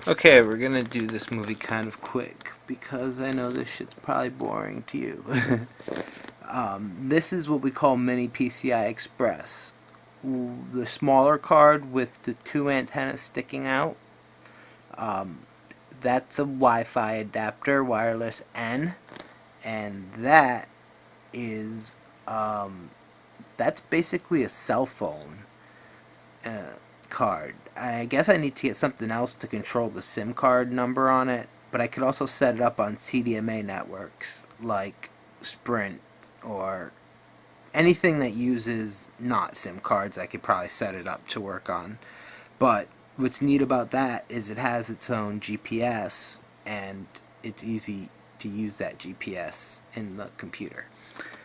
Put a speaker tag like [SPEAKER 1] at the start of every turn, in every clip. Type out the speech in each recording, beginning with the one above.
[SPEAKER 1] Okay, we're gonna do this movie kind of quick because I know this shit's probably boring to you. This is what we call Mini PCI Express. The smaller card with the two antennas sticking out. That's a Wi-Fi adapter, wireless N, and is that's basically a cell phone card. I guess I need to get something else to control the SIM card number on it, but I could also set it up on CDMA networks like Sprint or anything that uses not SIM cards. I could probably set it up to work on. But what's neat about that is it has its own GPS, and it's easy to use that GPS in the computer.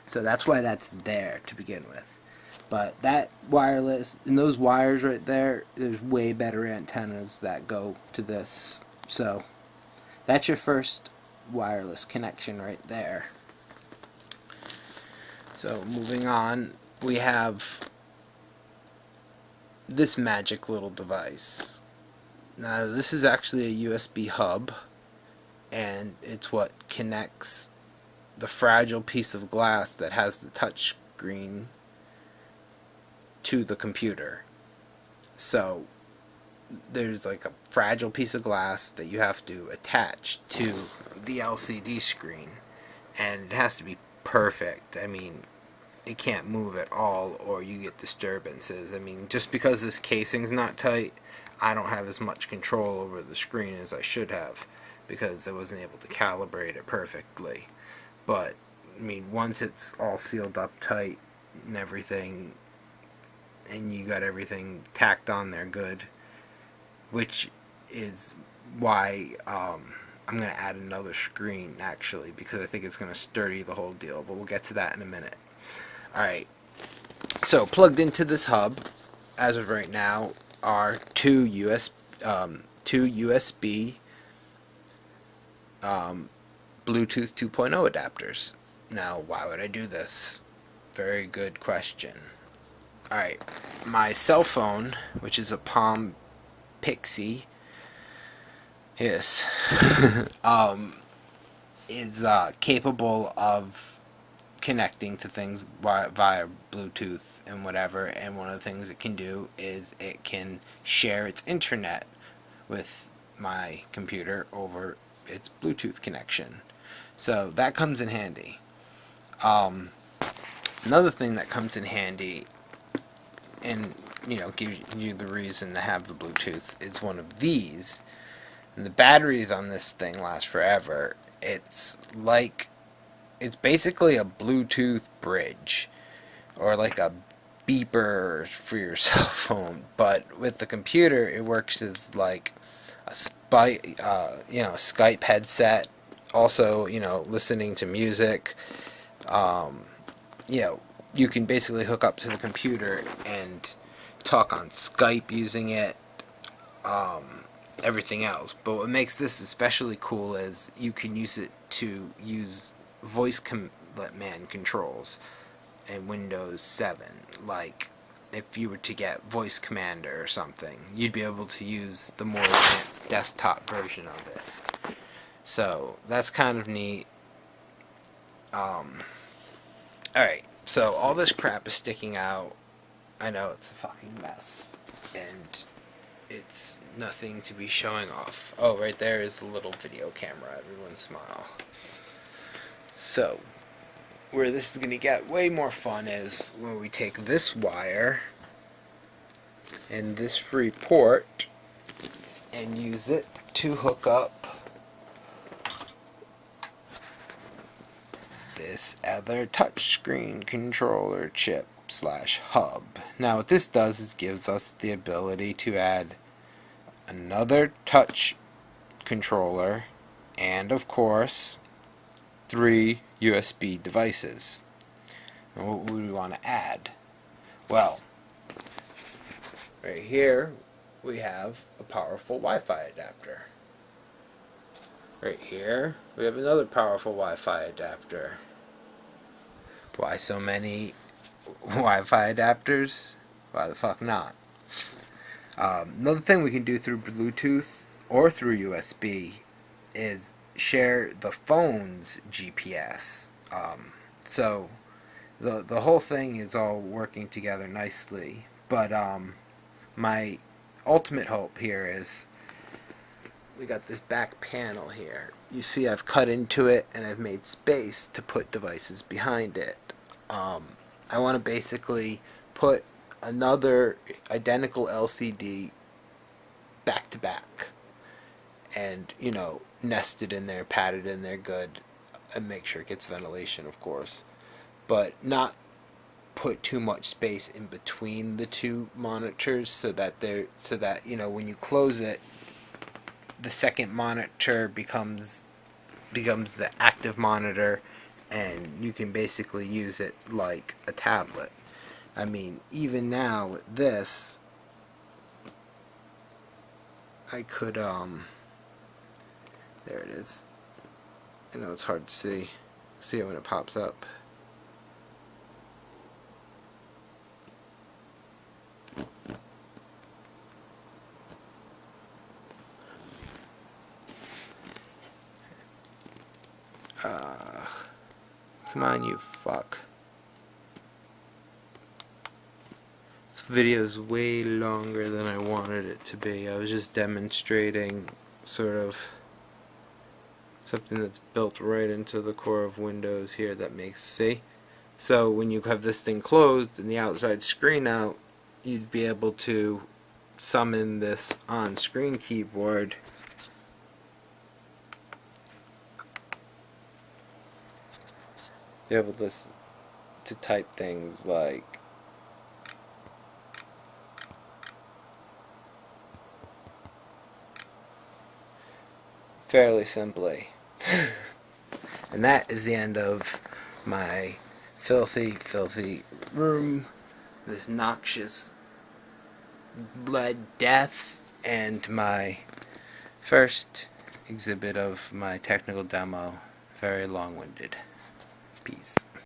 [SPEAKER 1] So that's why that's there to begin with. But that wireless, and those wires right there, there's way better antennas that go to this. So that's your first wireless connection right there. So moving on, we have this magic little device. Now this is actually a USB hub, and it's what connects the fragile piece of glass that has the touch screen to the computer. So there's like a fragile piece of glass that you have to attach to the LCD screen, and it has to be perfect. I mean, it can't move at all or you get disturbances. I mean, just because this casing's not tight, I don't have as much control over the screen as I should have because I wasn't able to calibrate it perfectly. But I mean, once it's all sealed up tight and everything, and you got everything tacked on there good, which is why I'm going to add another screen actually, because I think it's going to sturdy the whole deal, but we'll get to that in a minute. Alright, so plugged into this hub as of right now are two USB Bluetooth 2.0 adapters. Now, why would I do this? Very good question. Alright, my cell phone, which is a Palm Pixie, yes, is capable of connecting to things via Bluetooth and whatever, and one of the things it can do is it can share its internet with my computer over its Bluetooth connection. So that comes in handy. Another thing that comes in handy, and gives you the reason to have the Bluetooth, is one of these. And the batteries on this thing last forever. It's basically a Bluetooth bridge, or like a beeper for your cell phone, but with the computer it works as like a Skype headset. Also, listening to music. You can basically hook up to the computer and talk on Skype using it. Everything else. But what makes this especially cool is you can use it to use voice command controls in Windows 7. Like, if you were to get Voice Commander or something, you'd be able to use the more advanced desktop version of it. So, that's kind of neat. Alright, so all this crap is sticking out. I know it's a fucking mess. And it's nothing to be showing off. Oh, right there is a little video camera. Everyone smile. So, where this is going to get way more fun is when we take this wire and this free port and use it to hook up this other touchscreen controller chip / hub. Now what this does is gives us the ability to add another touch controller and of course 3 USB devices. And what would we want to add? Well, right here we have a powerful Wi-Fi adapter. Right here we have another powerful Wi-Fi adapter. Why so many Wi-Fi adapters? Why the fuck not? Another thing we can do through Bluetooth or through USB is share the phone's GPS. So the whole thing is all working together nicely. But my ultimate hope here is we got this back panel here. You see I've cut into it and I've made space to put devices behind it. I want to basically put another identical LCD back to back and, you know, nested in there, padded in there good, and make sure it gets ventilation, of course, but not put too much space in between the two monitors so that you know, when you close it, the second monitor becomes the active monitor, and you can basically use it like a tablet. I mean, even now with this, I could there it is. I know it's hard to see. See it when it pops up. Come on, you fuck. This video is way longer than I wanted it to be. I was just demonstrating sort of something that's built right into the core of Windows here that makes, see? So when you have this thing closed and the outside screen out, you'd be able to summon this on-screen keyboard be able to type things like fairly simply. And that is the end of my filthy room, this noxious blood death, and my first exhibit of my technical demo. Very long-winded. Peace.